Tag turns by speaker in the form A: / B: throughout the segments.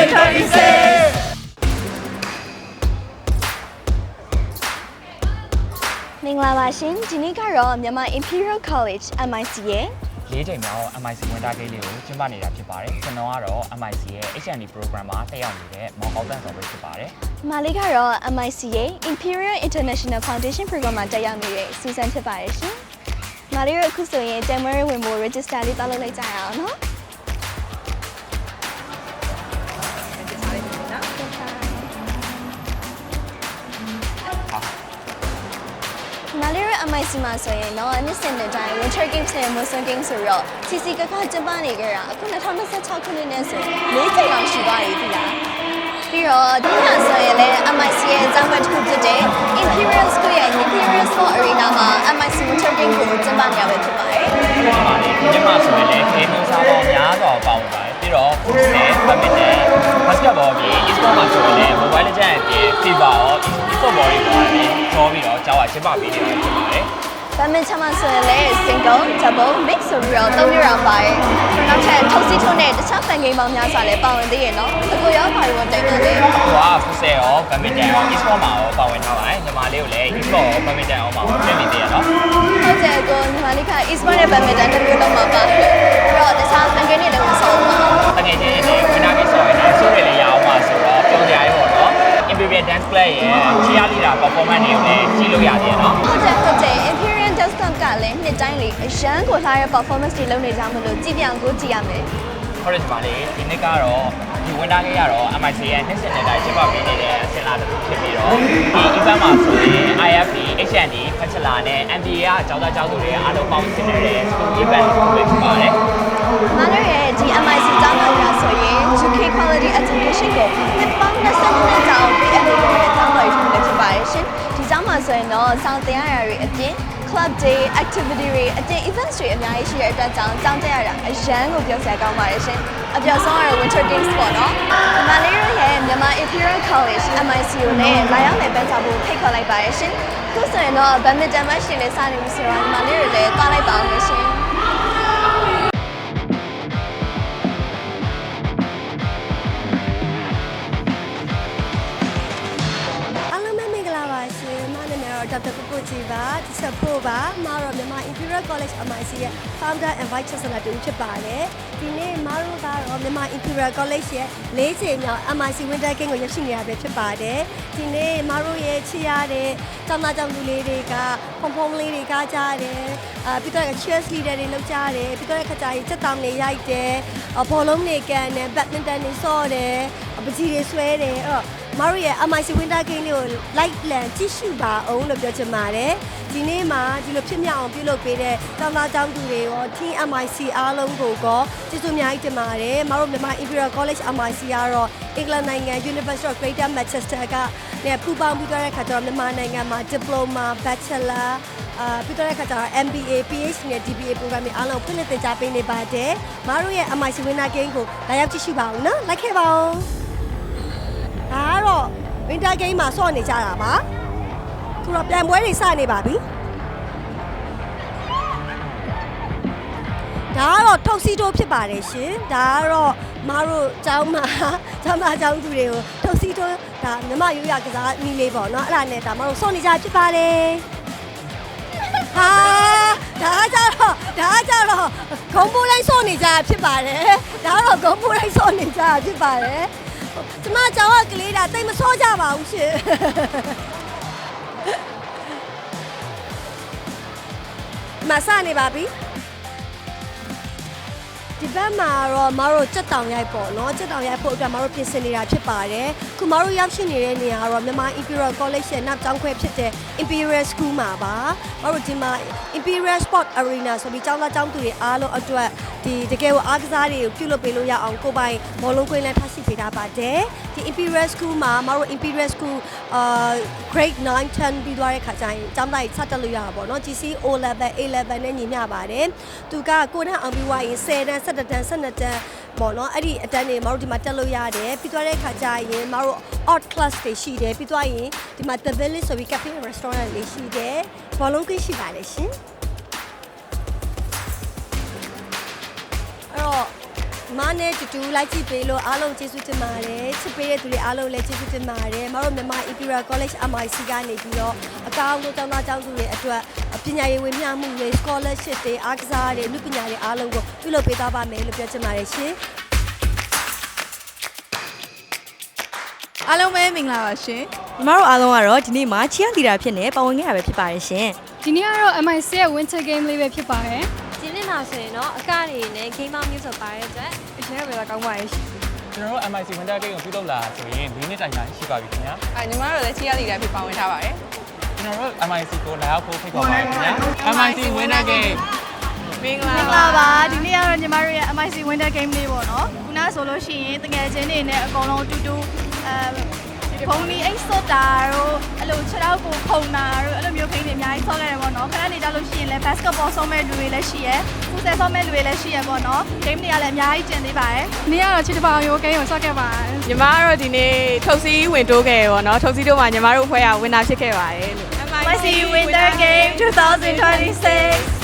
A: 2026မင်္ဂလာပါရှင်ဒီနေ့ကတော့မြန်မာ Imperial College MIC ရဲ့
B: ၄ချိန်မြောက် MIC ဝင်တာကိန်းလေးကိုကျင်းပနေတာဖြစ်ပါတယ်ကျွန်တော်ကတော့ MIC ရဲ့ HND program မှာတက်ရောက်နေတဲ့မောင်အောင်တန်းဆောင်ပဲဖြစ်ပါတယ်
A: မာလေးကတော့ MIC ရဲ့ Imperial International Foundation program မှာတက်ရောက်နေတဲ့ Susan ဖြစ်ပါတယ်ရှင်မာလေးတို့အခုဆိုရင်တမ်မရဲဝင်ဖို့ register လေးတောက်လုပ်လိုက်ကြရအောင်နော်မာလေးရဲ့ MIC မှာဆိုရင်တော့နှစ်စဉ်တဲ့တိုင်း Winter Games နဲ့ Monsoon Games ဆိုတော့ CC ကကျင်းပနေကြတာအခု2026ခုနှစ်နဲ့ဆို၄ချိန်လောက်ရှိသွားပြီဒီလားပြီးတော့ဒီမှာဆိုရင်လည်း MIC ရဲ့အကြောင်းအရာတစ်ခုဖြစ်တဲ့ Imperial School ရဲ့ Imperial Sport Arena မှာ MIC Winter Games ကိုကျင်းပနေရပဲဖြစ်ပါတယ်
B: ဒီမှာဆိုရင်လည်း game စားပေါင်းများစွာပေါင်းပါတယ်ပြီးတော့ badminton basketball ပြီး e-sport မှာဆိုရင်လည်း mobile legend အပြင် FIFA ရော e-football တွေပါတယ်ကျော်ပြီးတော့ကျောင်းကကျင်းပပေးနေတာဖြစ်ပါတယ်
A: badminton မှာဆိုရင်လည်း single, double, mix ဆိုပြီးတော့၃မျိုးရောပါတယ်နောက်ထပ်ထုတ်စီထုံးနဲ့တခြား fan game ပေါင်းများစွာလည်းပါဝင်သေးရဲ့နော်အခုရောပါဝင်တိုင်တယ်လေ
B: ဟိုက futsal ရော badminton ရော e-sport မှာရောပါဝင်ထားပါတယ်ညီမလေးကိုလည်း e-sport ရော badminton ရောပါဝင်ပြင်နေသေးရနော်
A: ဟုတ်တယ်ကိုညီမလေးက e-sport နဲ့ badminton တစ်မျိုးလုံးမှာပါပြီးတော့တခြား fan game တွေလည်းဝင်ဆောင်ပါ
B: တကယ်ချင်းတွေဝင်လာပြီးဆိုရင်လည်းစိုးရလည်းရအောင်ပါဆိုတော့ပြောကြရရင်ပေါ့နော် Imperial Dance Club ရဲ့ cheerleader performance တွေကိုလည်းကြည့်လို့ရသေးတယ်နော်
A: ဟုတ်တယ် Imperial Dance Club ကလည်းနှစ်တိုင်းလေအရန်ကိုထားတဲ့ performance တွေလုပ်နေကြမလို့ကြည့်ပြအောင်ကိုကြည့်ရမယ်
B: ဟုတ်တယ်ညီမလေးဒီနေ့ကတော့ဒီဝင်တာကြီးကတော့ MIC ရဲ့နှစ်စဉ်နဲ့တိုင်းကျင်းပပေးနေတဲ့အစင်လာတစ်ခုဖြစ်ပြီးတော့ဒီ event မှာဆိုရင် IFD, HND, Bachelor နဲ့ MBA ကကျောင်းသားကျောင်းသူတွေအားလုံးပေါင်းဆင်နေတဲ့ school event တစ်ခုပဲဖြစ်ပါတယ်
A: ။မာလေးရဲ့ဒီ MIC ကျောင်းသားများဆိုရင် UK Quality Education ကိုနှစ်ပေါင်း20နှစ်ကြာအောင်ပေးအပ်နေတဲ့ကျောင်းသားတွေဖြစ်ပါတယ်ရှင်။ဒီကျောင်းမှာဆိုရင်တော့စောင့်တင်ရတာတွေအပြင် club day activity တွေအတင် events တွေအများကြီးရှိတဲ့အတွက်ကြောင့်ကျောင်းတက်ရတာအရန်ကိုပြောစရာကောင်းပါတယ်ရှင်။အပြောဆုံးကတော့ Winter Games ပေါ့နော်။မာလေးရဲ့မြန်မာ Imperial College MIC ကိုလည်းလာရောက်နေပန်းချဖို့ဖိတ်ခေါ်လိုက်ပါတယ်ရှင်။ခုဆိုရင်တော့ badminton match တွေလည်းစနေပြီဆိုတော့မာလေးတွေလည်းသွားလိုက်ပါအောင်ရှင်။
C: ဒေါက်တာကိုကိုကြီးပါဒီချက်ဖို့ပါမာရောမြန်မာ Imperial College MIC ရဲ့ Founder and Vice Chancellor တူဖြစ်ပါတယ်ဒီနေ့မာရောကတော့မြန်မာ Imperial College ရဲ့၄ချိန်မြောက် MIC Winter Games ကိုရရှိနေရပဲဖြစ်ပါတယ်ဒီနေ့မာရောရဲ့ချီရတဲ့ကျောင်းသားကျောင်းသူလေးတွေကဖုံလေးတွေကကြတယ်ပြီးတော့ cheers leader တွေလုပ်ကြတယ်ပြီးတော့ခကြကြီးချက်တောင်တွေရိုက်တယ်ဘောလုံးတွေကန်တယ် badminton တွေဆော့တယ်ပကြီးတွေဆွဲတယ်အဲ့တော့မာရီရဲ့ MIC Winter Games လေးကို like plan ကြည့်ရှုပါအောင်လို့ပြောချင်ပါတယ်ဒီနေ့မှာဒီလိုဖြစ်မြောက်အောင်ပြုလုပ်ပေးတဲ့ကျောင်းသားကျောင်းသူတွေရော Team MIC အားလုံးကိုကျေးဇူးအများကြီးတင်ပါတယ်မာရီမြန်မာ Imperial College MIC ကတော့အင်္ဂလန်နိုင်ငံ University of Greater Manchester ကနဲ့ပူးပေါင်းပြီးတော့တဲ့ခါကျတော့မြန်မာနိုင်ငံမှာ Diploma Bachelor ပြီးတော့တဲ့ခါကျတော့ MBA PhD နဲ့ DBA program တွေအားလုံးဖွင့်လှစ်သင်ကြားပေးနေပါတယ်မာရီရဲ့ MIC Winter Games ကိုလာရောက်ကြည့်ရှုပါဦးနော်လိုက်ခဲ့ပါဦးဒါကတော့ Winter Games မှာဆော့နေကြတာပါခုတော့ပြန်ပွဲတွေစနေပါပြီဒါကတော့ထုတ်စီတိုးဖြစ်ပါတယ်ရှင်ဒါကတော့မတို့ကျောင်းမှာကျောင်းသားကျောင်းသူတွေကိုထုတ်စီတိုးဒါမြမရိုးရကစားနည်းလေးပေါ့နော်အဲ့ဒါနဲ့ဒါမတို့ဆော့နေကြဖြစ်ပါတယ်ဟာဒါကြတော့ဂုံပိုးတိုင်းဆော့နေကြဖြစ်ပါတယ်ဒါကတော့ဂုံပိုးတိုင်းဆော့နေကြဖြစ်ပါတယ်ကျမကျောင်းကကလေးတာတိတ်မစောကြပါဘူးရှင်မဆနေပါပြီဒီဘက်မှာတော့မတို့စက်တောင်ရိုက်ပေါ့နော်စက်တောင်ရိုက်ဖို့အတွက်မတို့ပြင်ဆင်နေတာဖြစ်ပါတယ်ခုမတို့ရောက်ရှိနေတဲ့နေရာကတော့မြန်မာ Imperial College ရဲ့နောက်ကျောင်းခွဲဖြစ်တဲ့ Imperial School မှာပါမတို့ဒီမှာ Imperial Sport Arena ဆိုပြီးကျောင်းသားကျောင်းသူတွေအားလုံးအတွက်ဒီတကယ်ကိုအားကစားတွေကိုပြုလုပ်ပေးလို့ရအောင်ကိုပိုင်ဘောလုံးကွင်းလည်းထားရှိပေးထားပါတယ်ဒီ Imperial School မှာမတို့ Imperial School grade 9 10ပြီးသွားတဲ့ခါကျရင်ကျောင်းသားတွေစတက်လို့ရတာပေါ့နော် GC O level A level နဲ့ညီမျှပါတယ်သူကကိုနဲ့အောင်ပြီးွားရင်10တန်း17တန်း12တန်းပေါ့နော်အဲ့ဒီအတန်းတွေမတို့ဒီမှာတက်လို့ရတယ်ပြီးသွားတဲ့ခါကျရင်မတို့ art class တွေရှိတယ်ပြီးသွားရင်ဒီမှာ The Village ဆိုပြီး cafe and restaurant တွေရှိတယ်ဘောလုံးကွင်းရှိပါတယ်ရှင်အဲ့တော့ မနဲ့တူလိုက်ကြည့်ပေးလို့အားလုံးကျေးဇူးတင်ပါတယ်ချစ်ပေးတဲ့သူတွေအားလုံးလည်းကျေးဇူးတင်ပါတယ်မတို့မြန်မာ Imperial College MIC ကနေပြီးတော့အကောင်းဆုံးကျောင်းသားကျောင်းသူတွေအတွက်ပညာရေးဝင်မျှမှုတွေ scholarship တွေအားကစားတွေလူပညာတွေအားလုံးကိုပြုလုပ်ပေးသွားပါမယ်လို့ပြောချင်ပါတယ်ရှင်
D: အားလုံးပဲမင်္ဂလာပါရှင်ညီမတို့အားလုံးကတော့ဒီနေ့မှာ cheer leader ဖြစ်နေပါဝင်ခဲ့ရပဲဖြစ်ပါတယ်ရှင်
E: ဒီနေ့ကတော့ MIC ရဲ့ winter game လေးပဲဖြစ်ပါတယ်
C: ဒီနေ့မှာဆိုရင်တော့အကတွေနဲ့ game မျိုးစုံပါတဲ့အတွက်အရင်ကပဲကောင်းပါရဲ့ရှင်
B: ကျွန်တော်တို့ MIC Winter Game ကိုပြုလုပ်လာဆိုရင်၄နှစ်တိုင်တိုင်ရှိပါပြီခင်ဗျာ
D: ညီမတို့လည်း cheer leader ဖြစ်ပါဝင်ထားပါတယ်
B: ကျွန်တော်တို့ MIC ကိုလာရောက်ဖို့ဖိတ်ခေါ်ပါတယ်ခင်ဗျာ MIC Winter Game
D: မင်္ဂလာ
E: ပါဒီနေ့ကတော့ညီမတို့ရဲ့ MIC winter game လေးပေါ့နော်ခုနဆိုလို့ရှိရင်တကယ်ချင်းတွေနဲ့အကုန်လုံးတူတူဖုန်းလေးအိတ်စော့တာတို့အဲ့လိုခြေထောက်ကိုဖုံတာတို့အဲ့လိုမျိုးခိန်းတွေအများကြီးဆော့ခဲ့တယ်ပေါ့နော်ခဏနေကြလို့ရှိရင်လည်း basketball ဆော့မဲ့လူတွေလည်းရှိရယ်ဖူးဆယ်ဆော့မဲ့လူတွေလည်းရှိရယ်ပေါ့နော် game တွေကလည်းအများကြီးကျင်သေးပါတယ်ဒီနေ့ကတော့ချစ်တပါရိုး game ကိုဆော့ခဲ့ပါတယ်
D: ညီမတို့ဒီနေ့ထုတ်စီးဝင်တိုးခဲ့ပေါ့နော်ထုတ်စီးတို့မှာညီမတို့အဖွဲ့က winner ဖြစ်ခဲ့ပါတယ်လို့
E: MIC winter game 2026MIC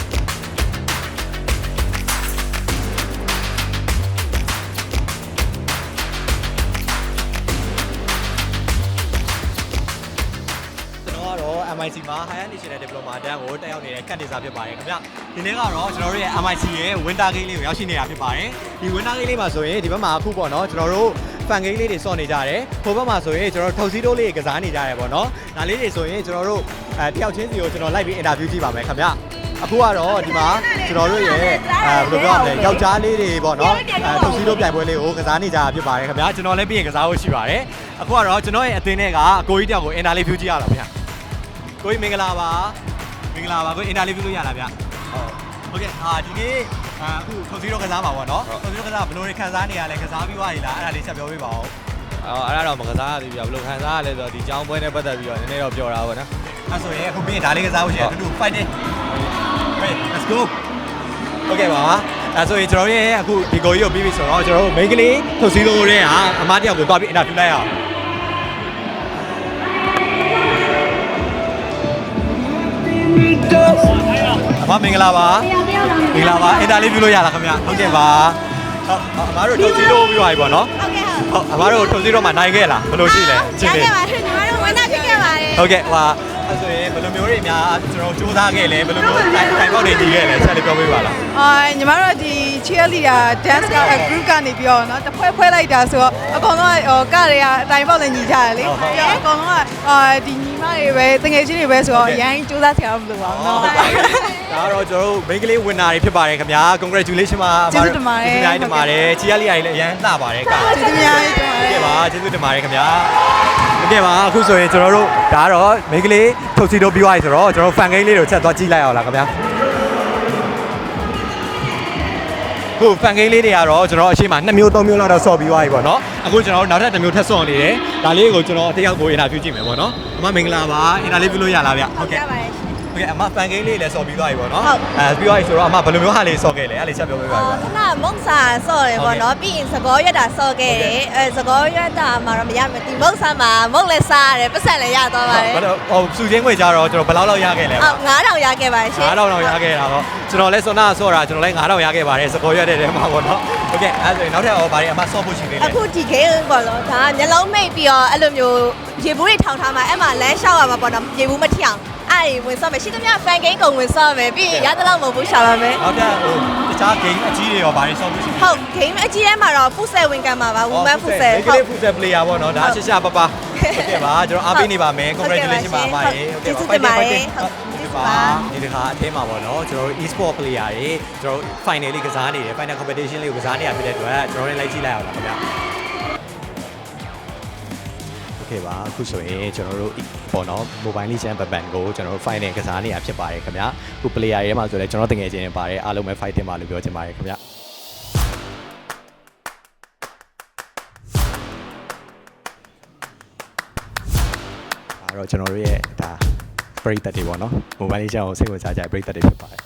F: မှာ Higher National Diploma တန်းကိုတက်ရောက်နေတဲ့ကန်ဒေစာဖြစ်ပါတယ်ခင်ဗျဒီနေ့ကတော့ကျွန်တော်တို့ရဲ့ MIC ရဲ့ Winter Game လေးကိုရောက်ရှိနေတာဖြစ်ပါတယ်ဒီ Winter Game လေးမှာဆိုရင်ဒီဘက်မှာအခုပေါ့နော်ကျွန်တော်တို့ Fan Game လေးတွေစောင့်နေကြတယ်ဟိုဘက်မှာဆိုရင်ကျွန်တော်တို့ထုတ်စီးတိုးလေးကစားနေကြတယ်ပေါ့နော်ဒါလေးတွေဆိုရင်ကျွန်တော်တို့တယောက်ချင်းစီကိုကျွန်တော်လိုက်ပြီး interview ကြည့်ပါမယ်ခင်ဗျအခုကတော့ဒီမှာကျွန်တော်တို့ရဲ့ဘယ်လိုပြောရမလဲယောက်ျားလေးတွေပေါ့နော်ထုတ်စီးတိုးပြိုင်ပွဲလေးကိုကစားနေကြတာဖြစ်ပါတယ်ခင်ဗျကျွန်တော်လည်းပြီးရင်ကစားဖို့ရှိပါတယ်အခုကတော့ကျွန်တော်ရဲ့အသင်းထဲကအကိုကြီးတယောက်ကို interview ကြည့်ရအောင်ဗျကိုကြီးမင်္ဂလာပါကိုကြီးအင်တာဗျူးလို့ရလားဗျဟုတ်ကဲ့ဒီနေ့အခုထုတ်စီးတော့ကစားပါပေါ့နော်ထုတ်စီးတော့ကစားဘယ်လိုခံစားနေရလဲကစားပြီးွားရည်လားအဲ့ဒါလေးဆက်ပြောပေးပါဦး
G: အဲ့ဒါတော့မကစားရသေးဘူးဘယ်လိုခံစားရလဲဆိုတော့ဒီကျောင်းပွဲနဲ့ပတ်သက်ပြီးတော့နည်းနည်းတော့ပြောတာပေါ့နော်
F: အဲ့ဆိုရင်အခုပြီးရင်ဒါလေးကစားဖို့ရှိတယ်အတူတူ fighting let's go ဟုတ်ကဲ့ပါအဲ့ဆိုရင်ကျွန်တော်ရဲ့အခုဒီကိုကြီးကိုပြီးပြီဆိုတော့ကျွန်တော်တို့ main ကလေးထုတ်စီးလို့တဲ့ဟာအမတယောက်ကိုတွားပြီး interview လိုက်အောင်အမမင်္ဂလာပါအင်တာလေးပြုလို့ရလားခင်ဗျဟုတ်ကဲ့ပါဟုတ်အမတို့ထုတ်စီတော့ပြီးပါပြီပေါ့နော်ဟုတ်အမတို့ထုတ်စီတော့မှနိုင်ခဲ့လားဘယ်လိုရှိလဲ
C: ရှင်းခဲ့ပါညီမတို့ဝင်တာဖြစ်ခဲ့ပါတယ်
F: ဟုတ်ကဲ့ဟာအဲ့ဆိုရင်ဘယ်လိုမျိုးတွေများကျွန်တော်စူးစမ်းခဲ့လဲဘယ်လိုမျိုးတိုင်ပေါက်တွေညီခဲ့လဲဆက်လေးပြောပေးပါလား
D: ညီမတို့ဒီ cheer leader dance group ကနေပြီးတော့เนาะတဖွဲလိုက်တာဆိုတော့အကောင်လုံးကတွေကအတိုင်ပေါက်လည်းညီကြတယ်လေပြီးတော့အကောင်လုံးကဒီညီမတွေပဲတငယ်ချင်းတွေပဲဆိုတော့အရင်စူးစမ်းဆရာမလိုပါဘူးเนาะ
F: ဒါကတော့ကျွန်တော်တို့ main ကလေး winner တွေဖြစ်ပါတယ်ခင်ဗျာ congratulation ပါ
D: ကျေးဇူးတင်ပါတယ်
F: ကျေးဇူးတင်ပါတယ် cheer leader တွေလည်းအရင်လှပါတယ်က
D: ကျေးဇူးများတင်ပါတယ်
F: ကျေးဇူးတင်ပါတယ်ခင်ဗျာဟုတ်ကဲ့ပါအခုဆိုရင်ကျွန်တော်တို့ဒါကတော့ main ကလေးထုတ်စီတော့ပြီးသွားပြီဆိုတော့ကျွန်တော် fan game လေးကိုချက်သွားကြည့်လိုက်အောင်လားခင်ဗျာခု fan game လေးတွေကတော့ကျွန်တော်အရှိမ2မျိုး3မျိုးလောက်တော့ဆော့ပြီးသွားပြီပေါ့နော်အခုကျွန်တော်တို့နောက်ထပ်1မျိုးထပ်ဆော့နေတယ်ဒါလေးကိုကျွန်တော်တယောက်ကို interview ကြည့်မယ်ပေါ့နော်အမမင်္ဂလာပါ interview ပြုလို့ရလားဗျဟုတ်ကဲ့ဟုတ်ကဲ့အမ fan game လေးလည်းဆော့ပြီးသွားပြီပေါ့နော်ပြီးသွားပြီဆိုတော့အမဘယ်လိုမျိုးဟာလေးဆော့ခဲ့လဲအဲ့လေးချက်ပြောပေးပါဦး
A: ခဏမုံစာဆော့တယ်ပေါ့နော်ပြီးရင်စကောရက်တာဆော့ခဲ့တယ်စကောရက်တာမှာတော့မရဘူးဒီမုံစာမှာမုံလည်းစားရတယ်ပတ်ဆက်လည်းရသွားပါတယ်
F: ဟိုစုချင်းခွေကြတော့ကျွန်တော်ဘယ်လောက်ရခဲ့လဲ
A: 9000ရခဲ့ပါတယ်ရှင်
F: 9000တော့ရခဲ့တာပေါ့ကျွန်တော်လည်းစောနာဆော့တာကျွန်တော်လည်း9000ရခဲ့ပါတယ်စကောရက်တဲ့ထဲမှာပေါ့နော်ဟုတ်ကဲ့အဲ့ဆိုရင်နောက်ထပ်ဘာတွေအမဆော့ဖို့ရှိသေးလဲ
A: အခုဒီ game ပေါ့နော်ဒါမျက်လုံးမိတ်ပြီးတော့အဲ့လိုမျိုးရေဘူးတွေထောင်ထားမှာအဲ့မှာလမ်းလျှောက်ရမှာပေါ့နော်ရေဘူးမထီအောင်အဲ့ဝင်ဆော့မယ်ရှိသမျှ fan game ကုန်ဝင်ဆော့မယ်ပြီးရင်ရသလောက်မဟုတ်ဘူးရှာပါမယ်
F: ဟုတ်တယ်ဟိုတခြား game အကြီးတွေရောဘာတွေဆော့ဖို့ရှိလဲ
A: ဟုတ် game အကြီးထဲမှာတော့ futsal ဝင်ကန်မှာပါ woman futsal
F: ဟုတ်ကဲ့ futsal player ပေါ့နော်ဒါရှာပပဟုတ်ကဲ့ပါကျွန်တော်အားပေးနေပါမယ် congratulation ပါအမရေ
A: ဟုတ်ကဲ့ပါ fighting
F: ဟုတ်ကဲ့ပါဒီတစ်ခါအထဲမှာပေါ့နော်ကျွန်တော်တို့ e-sport player တွေကျွန်တော်တို့ final လေးကစားနေတယ် final competition လေးကိုကစားနေရဖြစ်တဲ့အတွက်ကျွန်တော်လည်းလိုက်ကြည့်လိုက်အောင်လားခင်ဗျာโอเคပါအခုဆိုရင်ကျွန်တော်တို့ပေါ့နော် Mobile Legends ဘန်ကိုကျွန်တော်တို့ final ကစားနေရဖြစ်ပါတယ်ခင်ဗျာအခု player တွေမှာဆိုလဲကျွန်တော်တကယ်ချင်းနေပါတယ်အားလုံးပဲ fighting ပါလို့ပြောချင်ပါတယ်ခင်ဗျာအဲ့တော့ကျွန်တော်တို့ရဲ့ဒါပရိသတ်တွေပေါ့နော် Mobile Legends ကိုစိတ်ဝင်စားကြတဲ့ပရိသတ်တွေဖြစ်ပါတယ်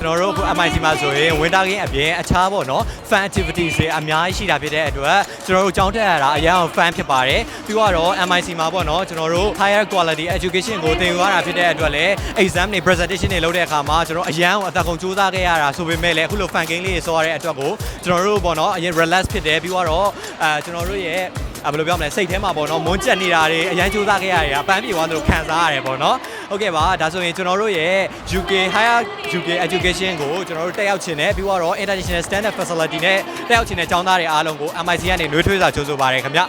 F: ကျွန်တော်တို့အခု MIC မှာဆိုရင် winter game အပြင်အခြားပေါ့နော် fan activities တွေအများကြီးရှိတာဖြစ်တဲ့အတွက်ကျွန်တော်တို့ကြောင်းတက်ရတာအရင်က fan ဖြစ်ပါတယ်ပြီးတော့ MIC မှာပေါ့နော်ကျွန်တော်တို့ higher quality education ကိုသင်ယူရတာဖြစ်တဲ့အတွက်လည်း exam တွေ presentation တွေလုပ်တဲ့အခါမှာကျွန်တော်အရင်ကအသက်ကုန်စူးစမ်းခဲ့ရတာဆိုပေမဲ့လည်းအခုလို fan game လေးတွေဆောရတဲ့အတွက်ကိုကျွန်တော်တို့ပေါ့နော်အရင် relax ဖြစ်တယ်ပြီးတော့ကျွန်တော်တို့ရဲ့ဘယ်လိုပြောမလဲစိတ်ထဲမှာပေါ့နော်မွန်းကျက်နေတာတွေအရင်စူးစမ်းခဲ့ရတာအပန်းပြေသွားသလိုခံစားရတယ်ပေါ့နော်ဟုတ်ကဲ့ပါဒါဆိုရင်ကျွန်တော်တို့ရဲ့ UK higher UK education ကိုကျွန်တော်တို့တက်ရောက်ချင်တယ်ပြီးတော့ international standard facility နဲ့တက်ရောက်ချင်တဲ့ကျောင်းသားတွေအားလုံးကို MIC ကနေနှွေးထွေးစွာကြိုဆိုပါရခင်ဗျ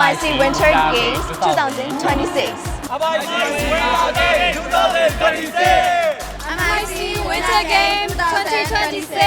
A: MIC Winter Games 2026
F: MIC Winter Game 2026
E: MIC Winter Game 2026